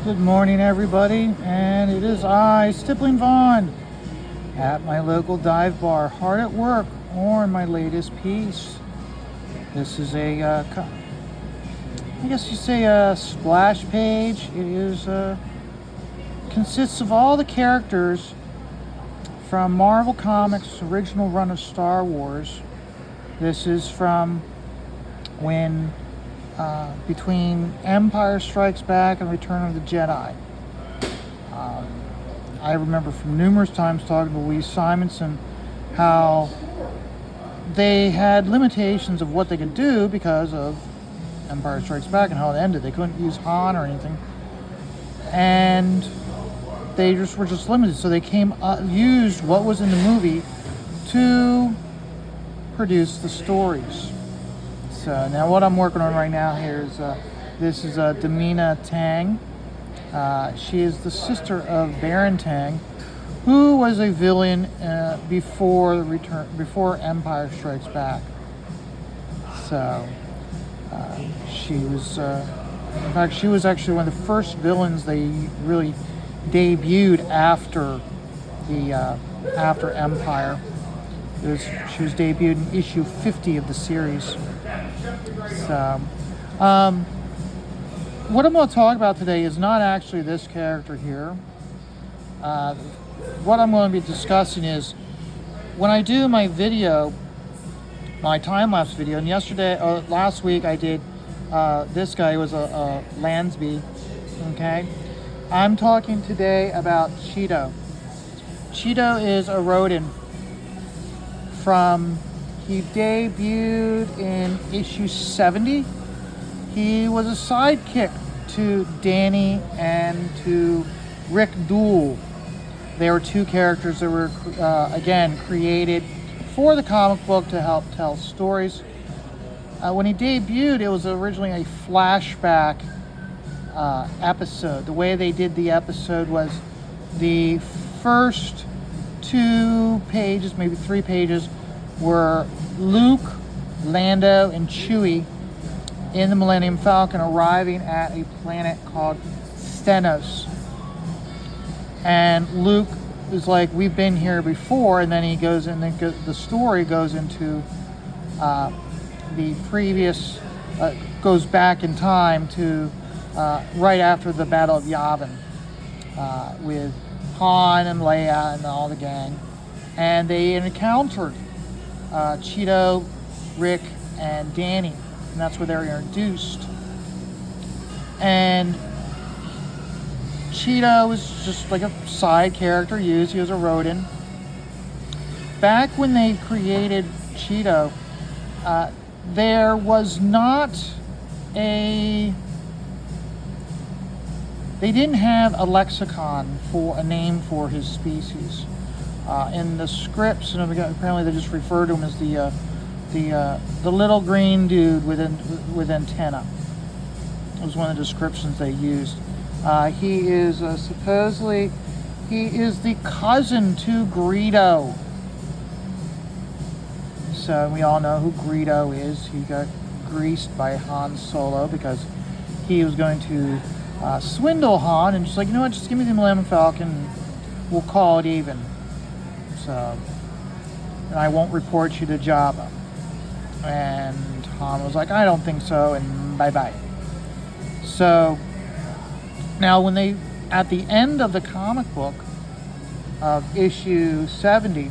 Good morning, everybody, and it is I, Stippling Vaughn, at my local dive bar, hard at work on my latest piece. This is I guess you say a splash page. It is consists of all the characters from Marvel Comics' original run of Star Wars. This is from when between Empire Strikes Back and Return of the Jedi. I remember from numerous times talking to Louise Simonson how they had limitations of what they could do because of Empire Strikes Back and how it ended. They couldn't use Han or anything, and they were just limited. So they used what was in the movie to produce the stories. So now what I'm working on right now here is this is Demina Tang. She is the sister of Baron Tang, who was a villain before Empire Strikes Back. So she was, in fact, she was actually one of the first villains they really debuted after Empire. She was debuted in issue 50 of the series. So, what I'm going to talk about today is not actually this character here. What I'm going to be discussing is when I do my video, my time-lapse video, and last week I did this guy was a Lansby, okay? I'm talking today about Cheeto. Cheeto is a rodent he debuted in issue 70. He was a sidekick to Danny and to Rick Duel. They were two characters that were, again, created for the comic book to help tell stories. When he debuted, it was originally a flashback episode. The way they did the episode was the first 2 pages, maybe 3 pages, were Luke, Lando, and Chewie in the Millennium Falcon arriving at a planet called Stenos. And Luke is like, we've been here before, and then he goes in, the story goes into the previous, goes back in time to right after the Battle of Yavin with Han and Leia and all the gang. And they encountered Cheeto, Rick, and Danny. And that's where they were introduced. And Cheeto was just like a side character used. He was a rodent. Back when they created Cheeto, there was not they didn't have a lexicon for a name for his species. In the scripts, and apparently they just refer to him as the little green dude with antenna. It was one of the descriptions they used. He is supposedly the cousin to Greedo. So we all know who Greedo is. He got greased by Han Solo because he was going to swindle Han and just like, you know what, just give me the Millennium Falcon, we'll call it even. So, and I won't report you to Jabba. And Han was like, I don't think so, and bye-bye. So, now when at the end of the comic book of issue 70,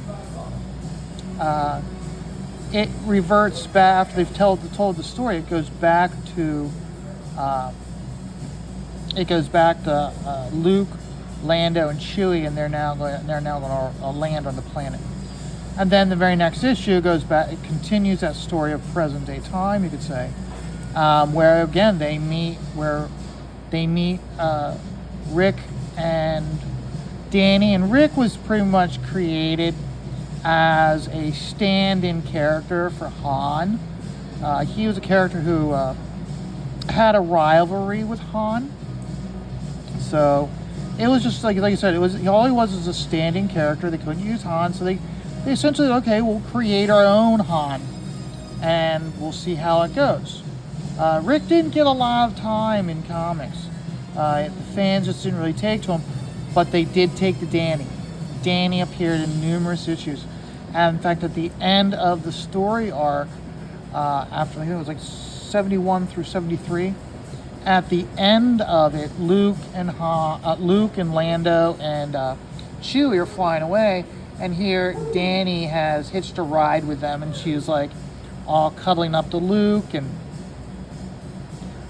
it reverts back, after they've told the story, it goes back to Luke, Lando, and Chewie, and they're now going to land on the planet. And then the very next issue goes back. It continues that story of present day time, you could say, where again they meet Rick and Danny. And Rick was pretty much created as a stand-in character for Han. He was a character who had a rivalry with Han. So it was just like I said, all he was a standing character. They couldn't use Han, so they essentially, okay, we'll create our own Han, and we'll see how it goes. Rick didn't get a lot of time in comics. The fans just didn't really take to him, but they did take to Danny. Danny appeared in numerous issues. And in fact, at the end of the story arc, after I think it was like 71 through 73, at the end of it, Luke and Lando and Chewie are flying away, and here Danny has hitched a ride with them, and she's like all cuddling up to Luke, and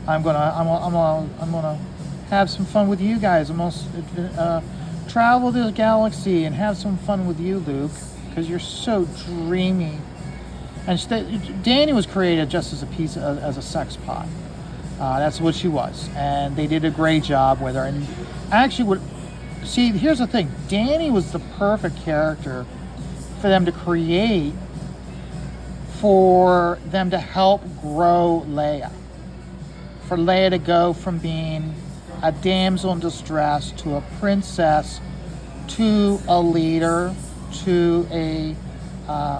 I'm gonna have some fun with you guys. I'm gonna travel the galaxy and have some fun with you, Luke, because you're so dreamy. And Danny was created just as as a sex pot. That's what she was, and they did a great job with her. And actually, here's the thing: Danny was the perfect character for them to create, for them to help grow Leia. For Leia to go from being a damsel in distress to a princess to a leader to a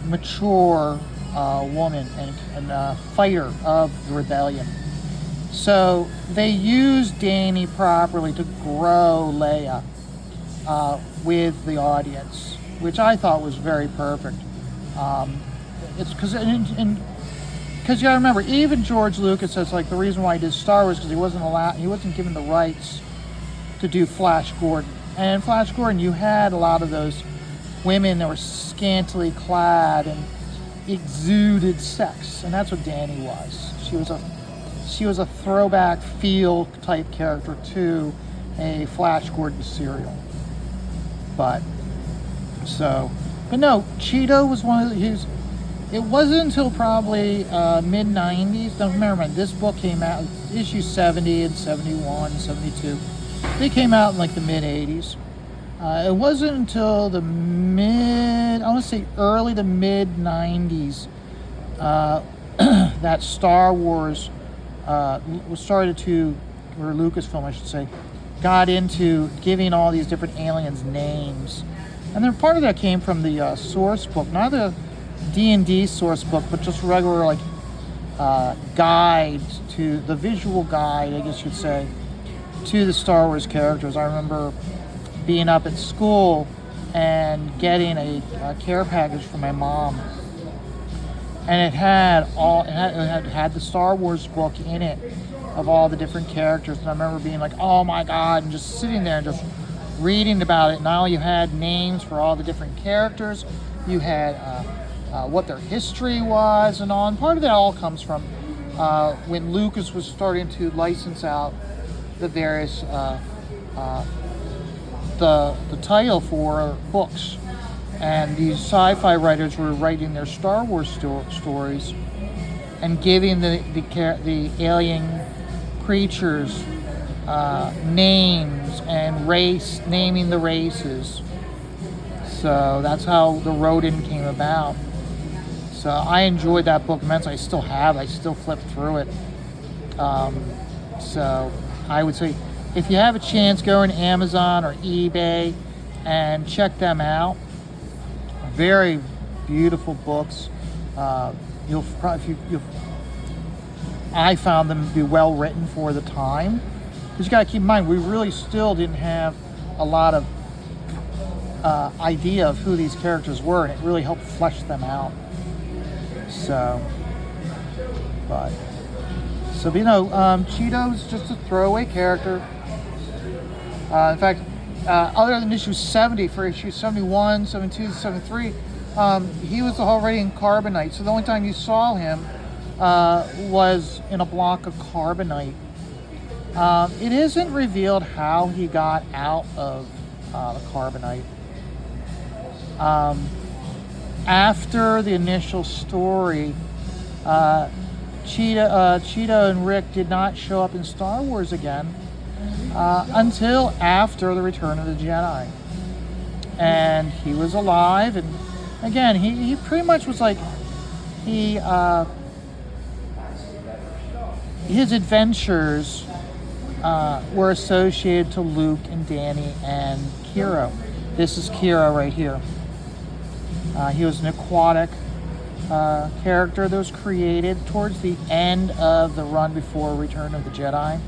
mature woman and a fighter of the rebellion. So they used Danny properly to grow Leia with the audience, which I thought was very perfect. It's because you gotta remember, even George Lucas says like the reason why he did Star Wars because he wasn't given the rights to do Flash Gordon. And in Flash Gordon, you had a lot of those women that were scantily clad and exuded sex, and that's what Danny was. She was a throwback feel type character to a Flash Gordon serial. But no, Cheeto was one of his. It wasn't until probably mid 90s. Don't remember, this book came out issue 70 and 71, 72. They came out in like the mid 80s. It wasn't until early to mid 90s that Star Wars or Lucasfilm, I should say, got into giving all these different aliens names. And then part of that came from the source book, not the D&D source book, but just regular like guide to the visual guide, I guess you'd say, to the Star Wars characters. I remember being up at school and getting a care package from my mom, and it had the Star Wars book in it of all the different characters. And I remember being like, oh my god, and just sitting there and just reading about it. Now you had names for all the different characters, you had what their history was and all. And part of that all comes from when Lucas was starting to license out the various the title for books, and these sci-fi writers were writing their Star Wars stories and giving the alien creatures names and naming the races. So that's how the Rodin came about. So I enjoyed that book immensely. I still flip through it. So I would say, if you have a chance, go on Amazon or eBay and check them out. Very beautiful books. I found them to be well written for the time. Because you got to keep in mind, we really still didn't have a lot of idea of who these characters were, and it really helped flesh them out. Cheeto's just a throwaway character. In fact, other than issue 70, for issue 71, 72, 73, he was already in carbonite. So the only time you saw him was in a block of carbonite. It isn't revealed how he got out of the carbonite. After the initial story, Cheeto and Rick did not show up in Star Wars again until after the Return of the Jedi. And he was alive, and again, he pretty much was like, his adventures were associated to Luke and Danny and Kira. This is Kira right here. He was an aquatic character that was created towards the end of the run before Return of the Jedi.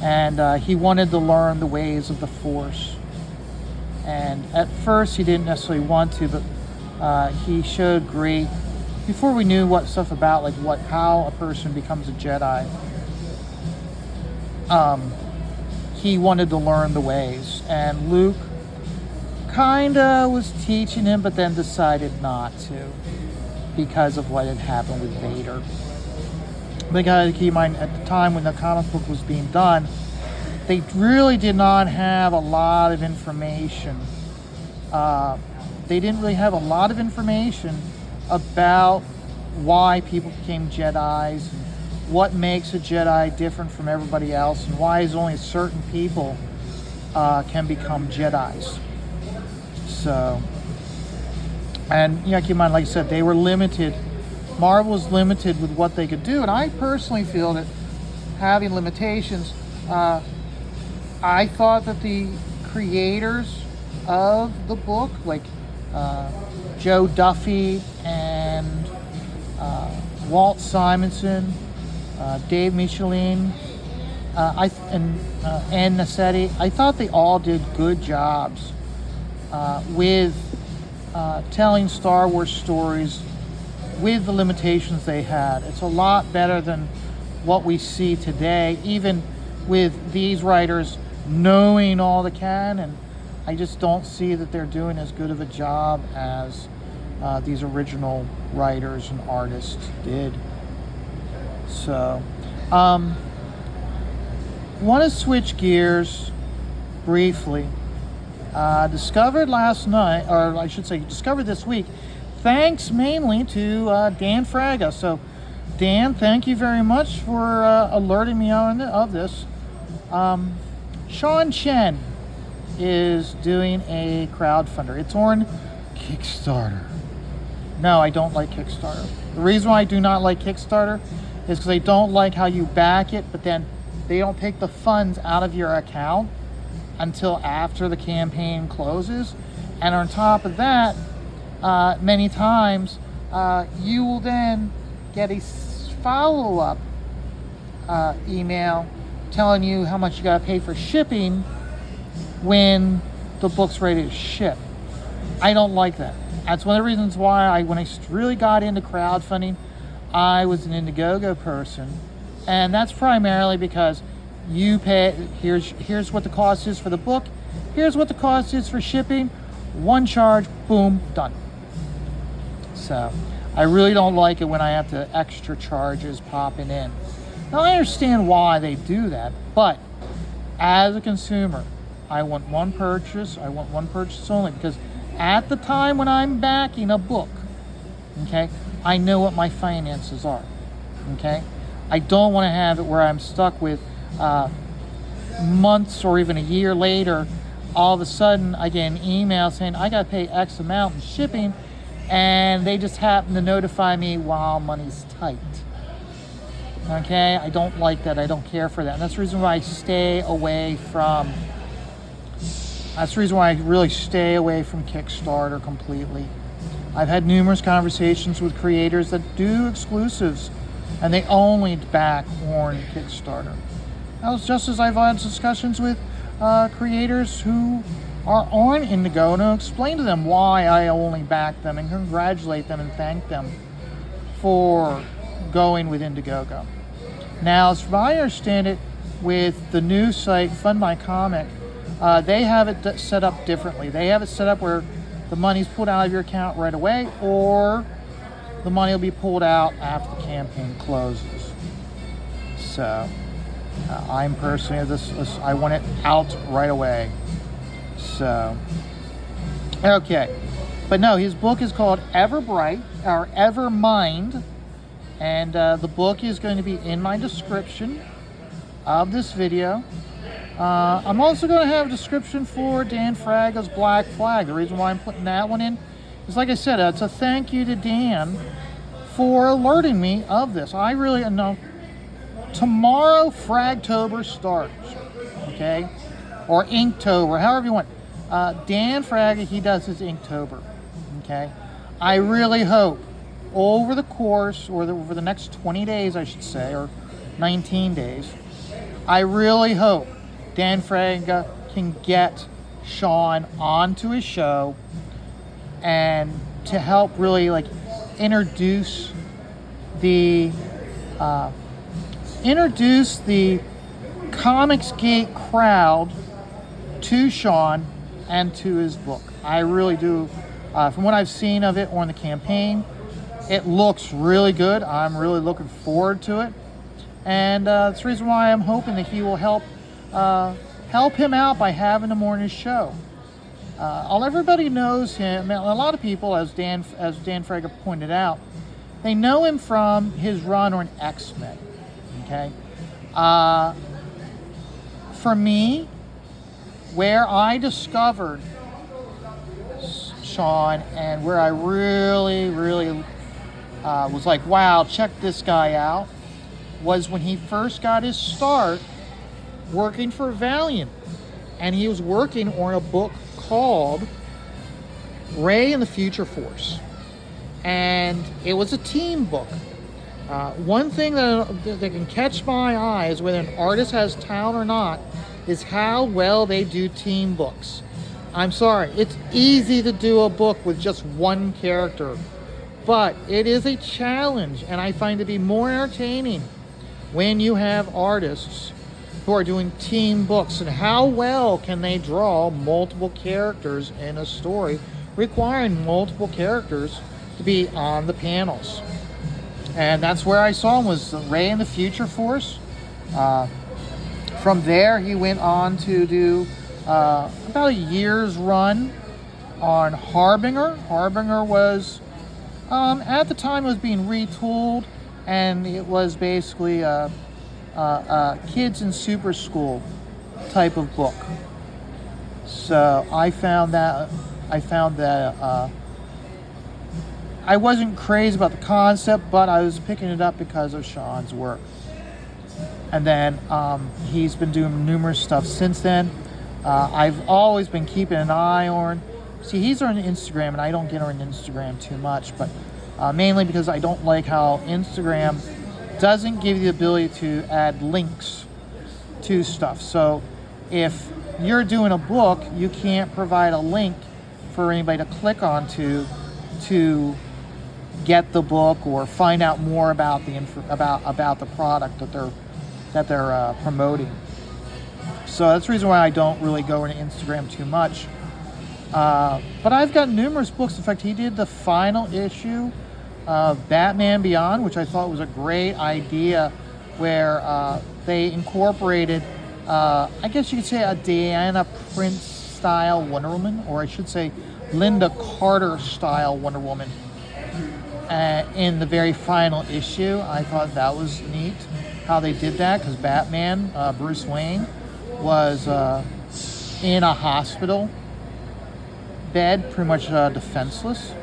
and he wanted to learn the ways of the Force. And at first he didn't necessarily want to, but he showed great, before we knew what stuff about like how a person becomes a Jedi, he wanted to learn the ways, and Luke kinda was teaching him, but then decided not to because of what had happened with Vader. Because keep in mind, at the time when the comic book was being done, they really did not have a lot of information. They didn't really have a lot of information about why people became Jedis, and what makes a Jedi different from everybody else, and why is only certain people can become Jedis. So, and keep in mind, like I said, they were limited. Marvel was limited with what they could do, and I personally feel that having limitations, I thought that the creators of the book, like Joe Duffy and Walt Simonson, Dave Michelin, and Ann Nassetti, I thought they all did good jobs with telling Star Wars stories with the limitations they had. It's a lot better than what we see today, even with these writers knowing all the canon. I just don't see that they're doing as good of a job as these original writers and artists did. So, want to switch gears briefly. Discovered last night, or I should say discovered this week, thanks mainly to Dan Fraga. So, Dan, thank you very much for alerting me of this. Chen is doing a crowdfunder. It's on Kickstarter. No, I don't like Kickstarter. The reason why I do not like Kickstarter is because I don't like how you back it, but then they don't take the funds out of your account until after the campaign closes. And on top of that, many times you will then get a follow-up email telling you how much you got to pay for shipping when the book's ready to ship. I don't like that. That's one of the reasons why when I really got into crowdfunding, I was an Indiegogo person, and that's primarily because you pay. Here's what the cost is for the book. Here's what the cost is for shipping. One charge, boom, done. So I really don't like it when I have to extra charges popping in. Now I understand why they do that, but as a consumer, I want one purchase. I want one purchase only, because at the time when I'm backing a book, okay, I know what my finances are, okay? I don't want to have it where I'm stuck with months or even a year later, all of a sudden I get an email saying I got to pay X amount in shipping, and they just happen to notify me while money's tight. Okay, I don't like that. I don't care for that. And that's the reason why I stay away from That's the reason why I really stay away from Kickstarter completely. I've had numerous conversations with creators that do exclusives, and they only back on Kickstarter. That was just as I've had discussions with creators who are on Indigo, and I'll explain to them why I only back them and congratulate them and thank them for going with Indiegogo. Now, as I understand it, with the new site Fund My Comic, they have it set up differently. They have it set up where the money's pulled out of your account right away, or the money will be pulled out after the campaign closes. So, I'm personally I want it out right away. So, okay. But no, his book is called Everbright, or Evermind, and the book is going to be in my description of this video. I'm also going to have a description for Dan Fraga's Black Flag. The reason why I'm putting that one in is, like I said, it's a thank you to Dan for alerting me of this. I really know. Tomorrow, Fragtober starts, okay? Or Inktober, however you want. Dan Fraga, he does his Inktober, okay? I really hope over the course, or over the next 20 days, I should say, or 19 days, I really hope Dan Fraga can get Sean onto his show and to help really like introduce the Comicsgate crowd to Sean and to his book. I really do. From what I've seen of it on the campaign, it looks really good. I'm really looking forward to it, and that's the reason why I'm hoping that he will help him out by having him on his show. Everybody knows him. A lot of people, as Dan Fraga pointed out, they know him from his run on X-Men. Okay, for me, where I discovered Sean and where I really was like, wow, check this guy out, was when he first got his start working for Valiant. And he was working on a book called Ray and the Future Force. And it was a team book. One thing that can catch my eye is whether an artist has talent or not is how well they do team books. I'm sorry, it's easy to do a book with just one character, but it is a challenge, and I find it to be more entertaining when you have artists who are doing team books, and how well can they draw multiple characters in a story requiring multiple characters to be on the panels. And that's where I saw him, was Ray and the Future Force. From there, he went on to do about a year's run on Harbinger. Harbinger was, at the time, it was being retooled, and it was basically a kids in super school type of book. So I found that I wasn't crazy about the concept, but I was picking it up because of Sean's work. And then he's been doing numerous stuff since then. I've always been keeping an eye on. See, he's on Instagram, and I don't get on Instagram too much, but mainly because I don't like how Instagram doesn't give you the ability to add links to stuff. So if you're doing a book, you can't provide a link for anybody to click onto to get the book or find out more about the product that they're promoting. So that's the reason why I don't really go into Instagram too much. But I've got numerous books. In fact, he did the final issue of Batman Beyond, which I thought was a great idea, where they incorporated, I guess you could say, a Diana Prince style Wonder Woman, or I should say Linda Carter style Wonder Woman, in the very final issue. I thought that was neat how they did that, because Batman, Bruce Wayne, was in a hospital bed, pretty much defenseless.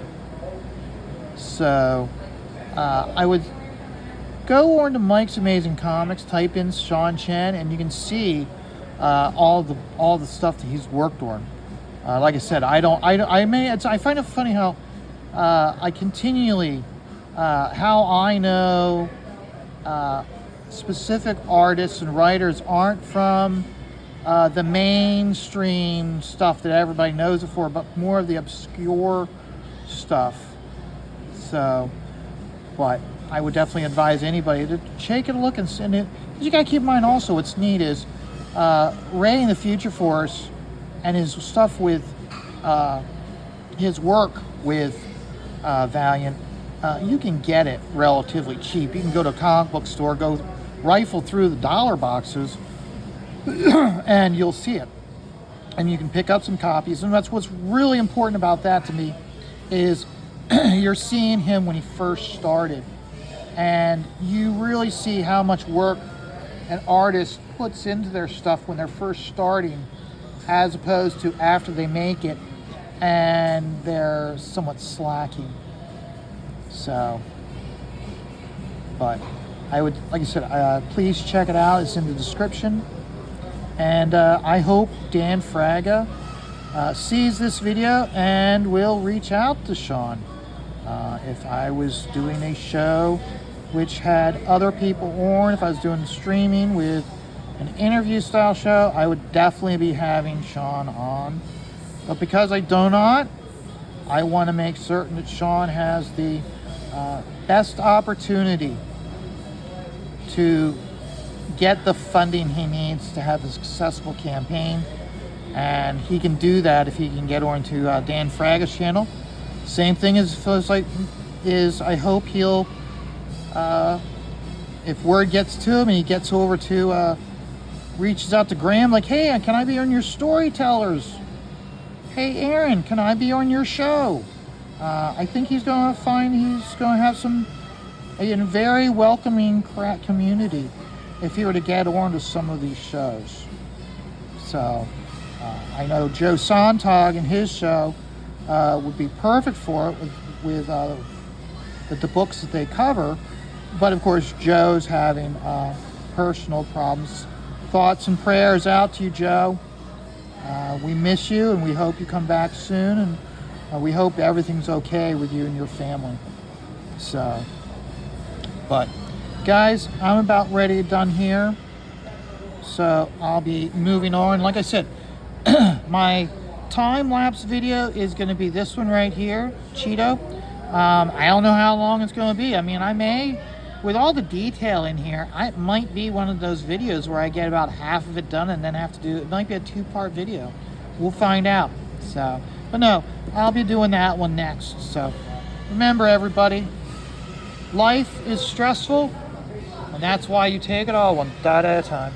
So I would go on to Mike's Amazing Comics, type in Sean Chen, and you can see all the stuff that he's worked on. Like I said, I find it funny how I continually how I know specific artists and writers aren't from the mainstream stuff that everybody knows it for, but more of the obscure stuff. So, but I would definitely advise anybody to take a look and send it. You gotta keep in mind also, what's neat is Ray in the Future Force and his stuff with his work with Valiant. You can get it relatively cheap. You can go to a comic book store, go rifle through the dollar boxes, and you'll see it. And you can pick up some copies. And that's what's really important about that to me, is you're seeing him when he first started. And you really see how much work an artist puts into their stuff when they're first starting, as opposed to after they make it and they're somewhat slacking. So, but I would, like I said, please check it out. It's in the description. And I hope Dan Fraga sees this video and will reach out to Sean. If I was doing a show which had other people on, if I was doing streaming with an interview style show, I would definitely be having Sean on. But because I do not, I want to make certain that Sean has the best opportunity to get the funding he needs to have a successful campaign. And he can do that if he can get over into Dan Fraga's channel. Same thing as feels like is I hope he'll, if word gets to him and he gets over to, reaches out to Graham like, hey, can I be on your storytellers? Hey, Aaron, can I be on your show? I think he's going to find he's going to have a very welcoming community if he were to get onto some of these shows. So I know Joe Sontag and his show would be perfect for it with the books that they cover. But of course, Joe's having personal problems. Thoughts and prayers out to you, Joe. We miss you, and we hope you come back soon, and we hope everything's okay with you and your family. So, but guys, I'm about ready done here. So I'll be moving on. Like I said, my time-lapse video is going to be this one right here, Cheeto. I don't know how long it's going to be. I mean, I may, with all the detail in here, it might be one of those videos where I get about half of it done and then have to do, it might be a 2-part video. We'll find out. So, but no, I'll be doing that one next. So remember, everybody, life is stressful, and that's why you take it all one dot at a time.